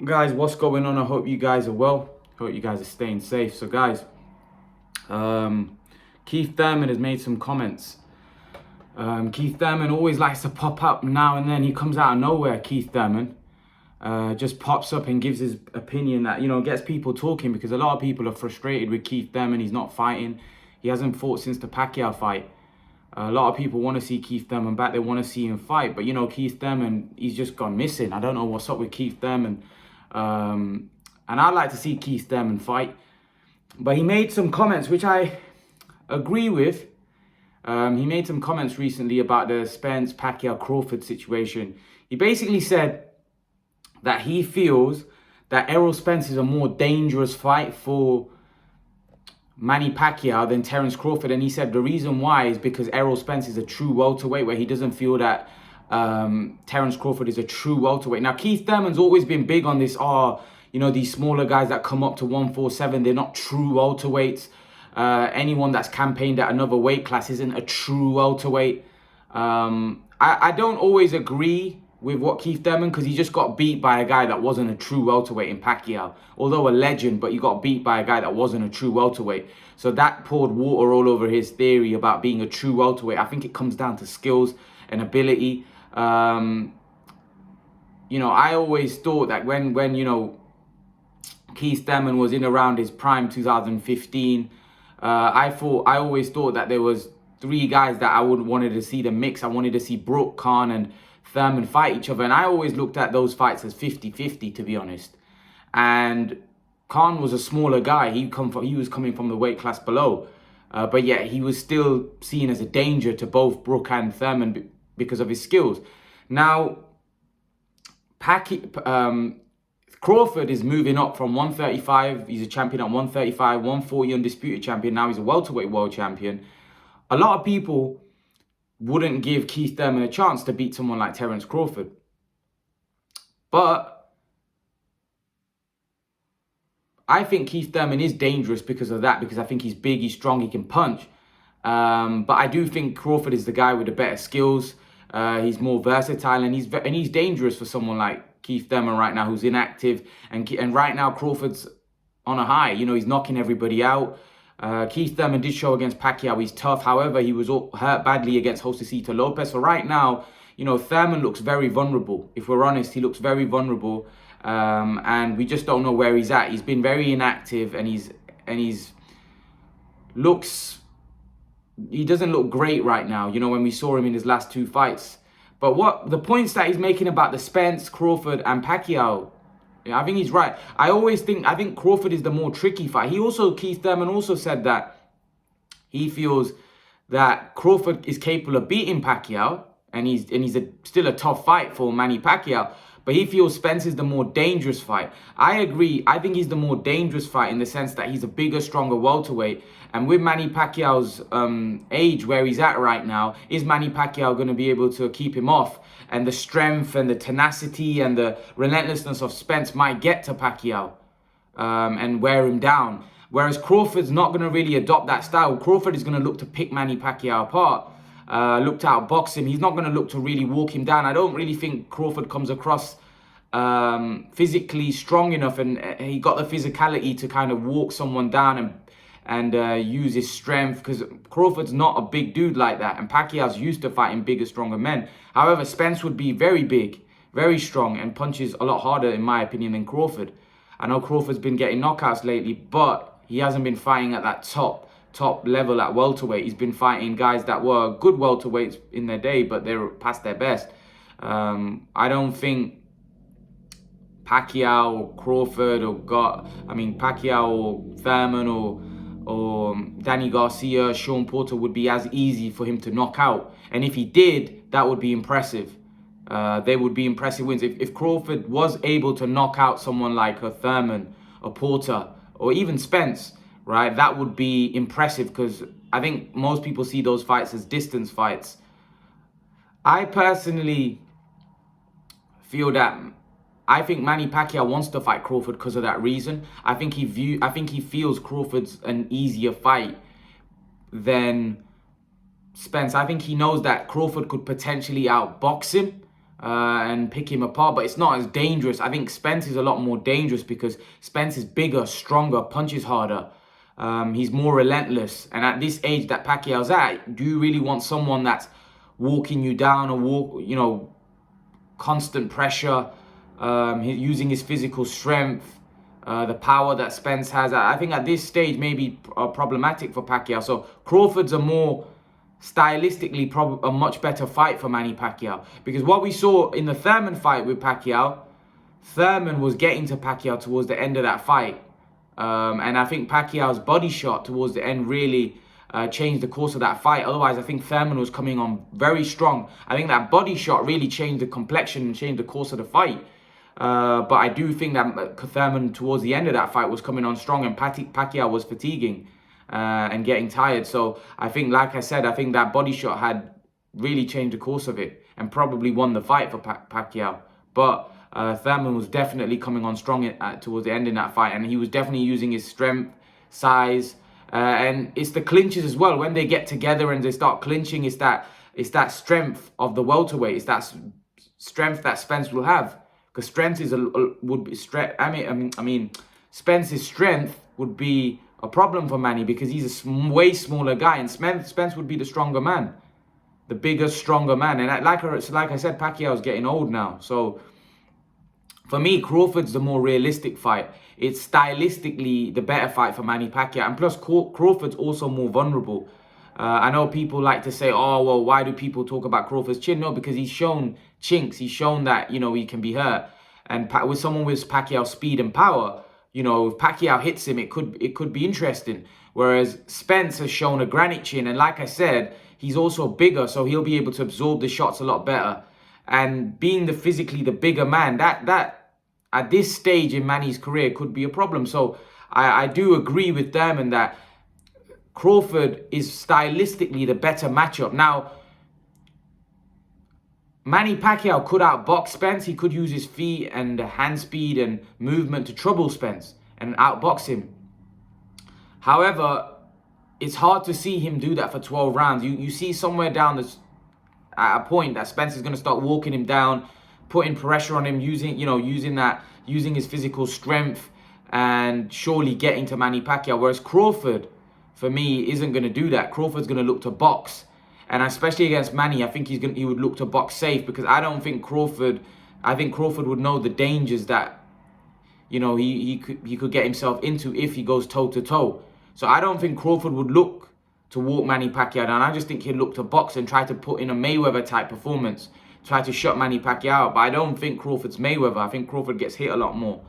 Guys, what's going on? I hope you guys are well. Hope you guys are staying safe. So guys, Keith Thurman has made some comments. Keith Thurman always likes to pop up now and then. He comes out of nowhere. Keith Thurman just pops up and gives his opinion that, gets people talking, because a lot of people are frustrated with Keith Thurman. He's not fighting. He hasn't fought since the Pacquiao fight. A lot of people want to see Keith Thurman back. They want to see him fight. But, Keith Thurman, he's just gone missing. I don't know what's up with Keith Thurman. And I'd like to see Keith Thurman fight. But he made some comments which I agree with. He made some comments recently about the Spence, Pacquiao, Crawford situation. He basically said that he feels that Errol Spence is a more dangerous fight for Manny Pacquiao than Terence Crawford. And he said the reason why is because Errol Spence is a true welterweight, where he doesn't feel that Terence Crawford is a true welterweight. Now, Keith Thurman's always been big on this, these smaller guys that come up to 147, they're not true welterweights. Anyone that's campaigned at another weight class isn't a true welterweight. I don't always agree with what Keith Thurman, because he just got beat by a guy that wasn't a true welterweight in Pacquiao. Although a legend, but he got beat by a guy that wasn't a true welterweight. So that poured water all over his theory about being a true welterweight. I think it comes down to skills and ability. I always thought that when Keith Thurman was in around his prime, 2015, I always thought that there was three guys that I would wanted to see the mix. I wanted to see Brook, Khan, and Thurman fight each other. And I always looked at those fights as 50-50, to be honest. And Khan was a smaller guy. He was coming from the weight class below. But yet he was still seen as a danger to both Brook and Thurman because of his skills. Now, Crawford is moving up from 135. He's a champion at 135, 140 undisputed champion. Now he's a welterweight world champion. A lot of people wouldn't give Keith Thurman a chance to beat someone like Terence Crawford. But I think Keith Thurman is dangerous because of that, because I think he's big, he's strong, he can punch. But I do think Crawford is the guy with the better skills. He's more versatile, and he's dangerous for someone like Keith Thurman right now, who's inactive. And right now, Crawford's on a high. He's knocking everybody out. Keith Thurman did show against Pacquiao he's tough. However, he was hurt badly against Josecito Lopez. So right now, Thurman looks very vulnerable. If we're honest, he looks very vulnerable. And we just don't know where he's at. He's been very inactive, and he doesn't look great right now, when we saw him in his last two fights. But what the points that he's making about the Spence, Crawford, and Pacquiao, I think he's right. I think Crawford is the more tricky fight. Keith Thurman also said that he feels that Crawford is capable of beating Pacquiao, and he's still a tough fight for Manny Pacquiao. But he feels Spence is the more dangerous fight. I agree. I think he's the more dangerous fight in the sense that he's a bigger, stronger welterweight. And with Manny Pacquiao's age, where he's at right now, is Manny Pacquiao going to be able to keep him off? And the strength and the tenacity and the relentlessness of Spence might get to Pacquiao and wear him down. Whereas Crawford's not going to really adopt that style. Crawford is going to look to pick Manny Pacquiao apart. Look to outbox him. He's not going to look to really walk him down. I don't really think Crawford comes across physically strong enough, and he got the physicality to kind of walk someone down and use his strength, because Crawford's not a big dude like that, and Pacquiao's used to fighting bigger, stronger men. However, Spence would be very big, very strong, and punches a lot harder, in my opinion, than Crawford. I know Crawford's been getting knockouts lately, but he hasn't been fighting at that top level at welterweight. He's been fighting guys that were good welterweights in their day, but they're past their best. I don't think Pacquiao or Crawford Pacquiao or Thurman or Danny Garcia, Sean Porter would be as easy for him to knock out. And if he did, that would be impressive. They would be impressive wins. If Crawford was able to knock out someone like a Thurman, a Porter, or even Spence, right, that would be impressive, because I think most people see those fights as distance fights. I personally feel that I think Manny Pacquiao wants to fight Crawford because of that reason. I think he feels Crawford's an easier fight than Spence. I think he knows that Crawford could potentially outbox him, and pick him apart, but it's not as dangerous. I think Spence is a lot more dangerous because Spence is bigger, stronger, punches harder. He's more relentless. And at this age that Pacquiao's at, do you really want someone that's walking you down or constant pressure, using his physical strength, the power that Spence has? I think at this stage maybe problematic for Pacquiao. So Crawford's a more stylistically a much better fight for Manny Pacquiao, because what we saw in the Thurman fight with Pacquiao, Thurman was getting to Pacquiao towards the end of that fight, and I think Pacquiao's body shot towards the end really changed the course of that fight. Otherwise, I think Thurman was coming on very strong. I think that body shot really changed the complexion and changed the course of the fight. But I do think that Thurman towards the end of that fight was coming on strong, and Pacquiao was fatiguing and getting tired. So I think, like I said, I think that body shot had really changed the course of it and probably won the fight for Pacquiao. But Thurman was definitely coming on strong towards the end in that fight, and he was definitely using his strength, size, and it's the clinches as well. When they get together and they start clinching, it's that strength of the welterweight. It's that strength that Spence will have, because strength would be I mean, Spence's strength would be a problem for Manny because he's a way smaller guy, and Spence would be the stronger man, the bigger, stronger man. And like I said, Pacquiao's getting old now, so for me, Crawford's the more realistic fight. It's stylistically the better fight for Manny Pacquiao. And plus, Crawford's also more vulnerable. I know people like to say, oh, well, why do people talk about Crawford's chin? No, because he's shown chinks. He's shown that, he can be hurt. And with someone with Pacquiao's speed and power, if Pacquiao hits him, it could be interesting. Whereas Spence has shown a granite chin. And like I said, he's also bigger, so he'll be able to absorb the shots a lot better. And being physically the bigger man, that at this stage in Manny's career could be a problem. So I do agree with Thurman that Crawford is stylistically the better matchup. Now, Manny Pacquiao could outbox Spence. He could use his feet and hand speed and movement to trouble Spence and outbox him. However, it's hard to see him do that for 12 rounds. You see somewhere down at a point that Spence is going to start walking him down, putting pressure on him, using his physical strength, and surely getting to Manny Pacquiao. Whereas Crawford, for me, isn't going to do that. Crawford's going to look to box, and especially against Manny, I think he would look to box safe, because I think Crawford would know the dangers that he could get himself into if he goes toe to toe. So I don't think Crawford would look to walk Manny Pacquiao down. I just think he'd look to box and try to put in a Mayweather-type performance, try to shut Manny Pacquiao out. But I don't think Crawford's Mayweather. I think Crawford gets hit a lot more.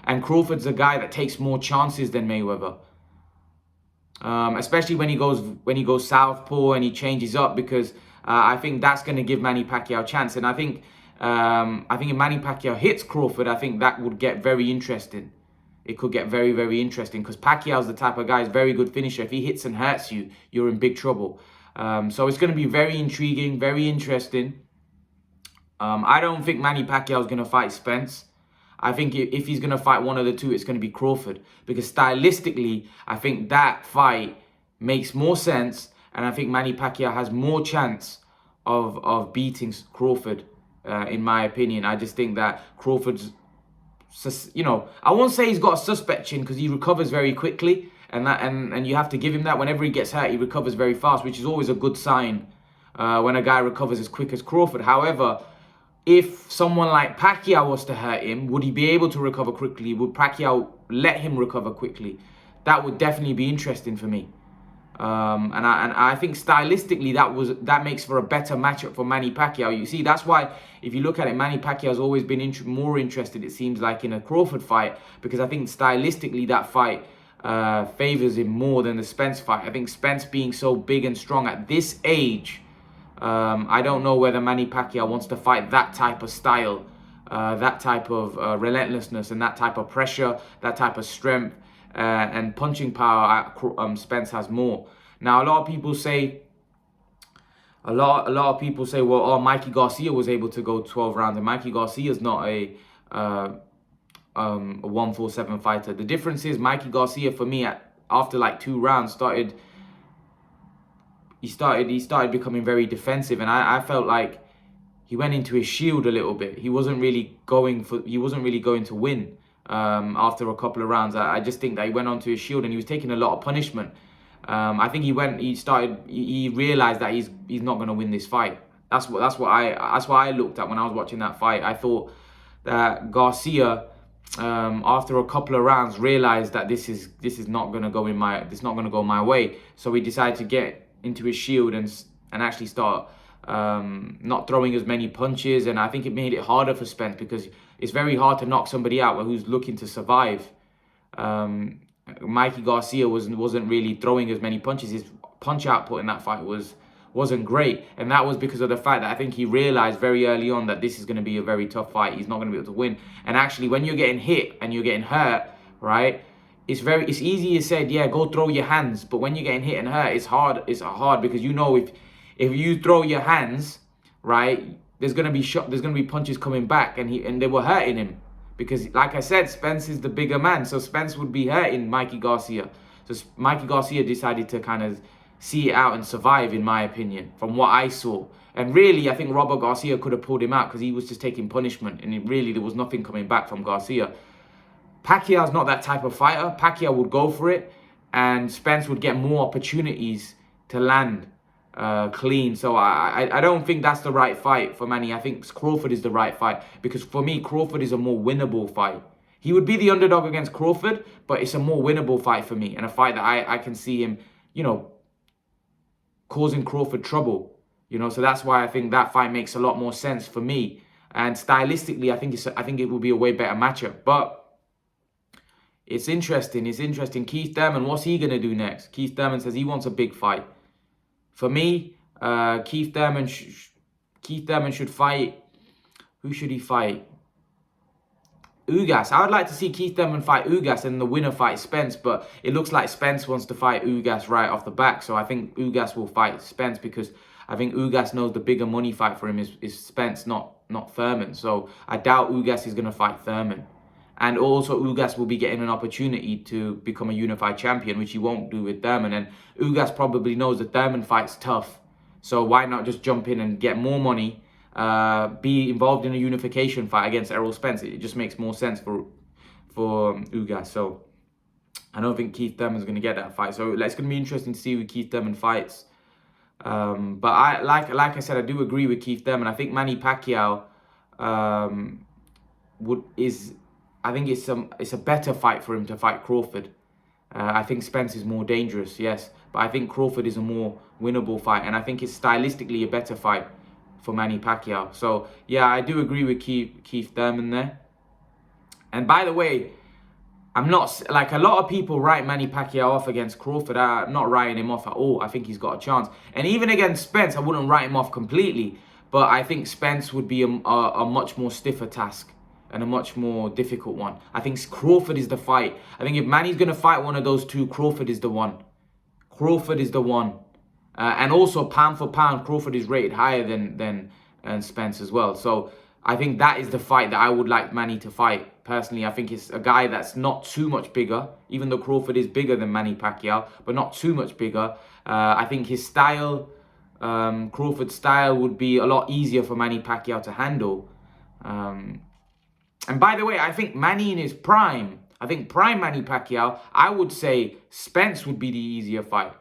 And Crawford's a guy that takes more chances than Mayweather. Especially when he goes southpaw and he changes up, because I think that's going to give Manny Pacquiao a chance. And I think if Manny Pacquiao hits Crawford, I think that would get very interesting. It could get very, very interesting, because Pacquiao's the type of guy, he's a very good finisher. If he hits and hurts you, you're in big trouble. So it's going to be very intriguing, very interesting. I don't think Manny Pacquiao is going to fight Spence. I think if he's going to fight one of the two, it's going to be Crawford, because stylistically, I think that fight makes more sense, and I think Manny Pacquiao has more chance of beating Crawford, in my opinion. I just think that Crawford's, I won't say he's got a suspect chin, because he recovers very quickly, and you have to give him that. Whenever he gets hurt, he recovers very fast, which is always a good sign when a guy recovers as quick as Crawford. However, if someone like Pacquiao was to hurt him, would he be able to recover quickly? Would Pacquiao let him recover quickly? That would definitely be interesting for me. And I think stylistically that makes for a better matchup for Manny Pacquiao. You see, that's why if you look at it, Manny Pacquiao's always been more interested, it seems like, in a Crawford fight, because I think stylistically that fight favors him more than the Spence fight. I think Spence being so big and strong at this age, I don't know whether Manny Pacquiao wants to fight that type of style, that type of relentlessness, and that type of pressure, that type of strength and punching power. Spence has more. Now, a lot of people say, well, oh, Mikey Garcia was able to go 12 rounds, and Mikey Garcia's not a 147 fighter. The difference is Mikey Garcia, for me, after like 2 rounds, started becoming very defensive, and I felt like he went into his shield a little bit. He wasn't really going to win after a couple of rounds. I just think that he went onto his shield and he was taking a lot of punishment. I think he realized that he's not going to win this fight. That's what I looked at when I was watching that fight. I thought that Garcia, after a couple of rounds, realized that this is not going to go my way. So he decided to get into his shield and actually start not throwing as many punches. And I think it made it harder for Spence, because it's very hard to knock somebody out who's looking to survive. Mikey Garcia wasn't really throwing as many punches. His punch output in that fight wasn't great, and that was because of the fact that I think he realized very early on that this is going to be a very tough fight. He's not going to be able to win. And actually, when you're getting hit and you're getting hurt, right, it's easy to say, yeah, go throw your hands. But when you're getting hit and hurt, it's hard. It's hard because you know if you throw your hands, right, there's going to be punches coming back, and they were hurting him. Because, like I said, Spence is the bigger man. So Spence would be hurting Mikey Garcia. So Mikey Garcia decided to kind of see it out and survive, in my opinion, from what I saw. And really, I think Robert Garcia could have pulled him out because he was just taking punishment. And there was nothing coming back from Garcia. Pacquiao's not that type of fighter. Pacquiao would go for it. And Spence would get more opportunities to land clean. So I don't think that's the right fight for Manny. I think Crawford is the right fight, because for me, Crawford is a more winnable fight. He would be the underdog against Crawford, but it's a more winnable fight for me, and a fight that I can see him, causing Crawford trouble. So that's why I think that fight makes a lot more sense for me. And stylistically, I think it will be a way better matchup. But it's interesting. Keith Thurman, what's he gonna do next? Keith Thurman says he wants a big fight. For me, Keith Thurman should fight. Who should he fight? Ugas. I would like to see Keith Thurman fight Ugas and the winner fight Spence, but it looks like Spence wants to fight Ugas right off the back. So I think Ugas will fight Spence, because I think Ugas knows the bigger money fight for him is Spence, not Thurman. So I doubt Ugas is going to fight Thurman. And also, Ugas will be getting an opportunity to become a unified champion, which he won't do with Thurman. And Ugas probably knows the Thurman fight's tough. So why not just jump in and get more money, be involved in a unification fight against Errol Spence? It just makes more sense for Ugas. So I don't think Keith Thurman's going to get that fight. So it's going to be interesting to see who Keith Thurman fights. But like I said, I do agree with Keith Thurman. I think Manny Pacquiao I think it's a better fight for him to fight Crawford. I think Spence is more dangerous, yes. But I think Crawford is a more winnable fight. And I think it's stylistically a better fight for Manny Pacquiao. So, yeah, I do agree with Keith Thurman there. And by the way, I'm not, like, a lot of people write Manny Pacquiao off against Crawford. I'm not writing him off at all. I think he's got a chance. And even against Spence, I wouldn't write him off completely. But I think Spence would be a much more stiffer task and a much more difficult one. I think Crawford is the fight. I think if Manny's going to fight one of those two, Crawford is the one. Crawford is the one. And also, pound for pound, Crawford is rated higher than Spence as well. So I think that is the fight that I would like Manny to fight. Personally, I think it's a guy that's not too much bigger, even though Crawford is bigger than Manny Pacquiao, but not too much bigger. I think his style, Crawford's style, would be a lot easier for Manny Pacquiao to handle. And by the way, I think Manny in his prime, prime Manny Pacquiao, I would say Spence would be the easier fight.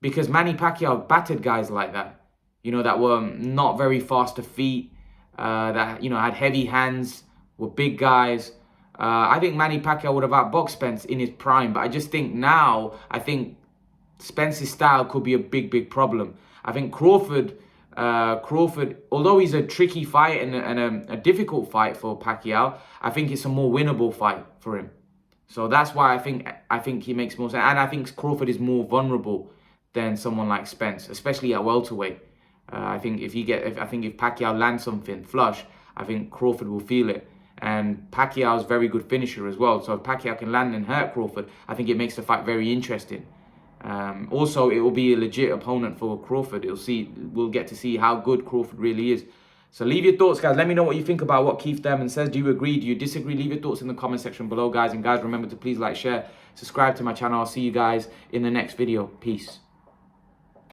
Because Manny Pacquiao battered guys like that, that were not very fast to feet, that, had heavy hands, were big guys. I think Manny Pacquiao would have outboxed Spence in his prime, but I just think now, I think Spence's style could be a big problem. I think Crawford, although he's a tricky fight and a difficult fight for Pacquiao, I think it's a more winnable fight for him. So that's why I think he makes more sense. And I think Crawford is more vulnerable than someone like Spence, especially at welterweight. I think if Pacquiao lands something flush, I think Crawford will feel it. And Pacquiao's a very good finisher as well. So if Pacquiao can land and hurt Crawford, I think it makes the fight very interesting. Also, it will be a legit opponent for Crawford. We'll get to see how good Crawford really is. So leave your thoughts, guys. Let me know what you think about what Keith Thurman says. Do you agree? Do you disagree? Leave your thoughts in the comment section below, guys. And guys, remember to please like, share, subscribe to my channel. I'll see you guys in the next video. Peace.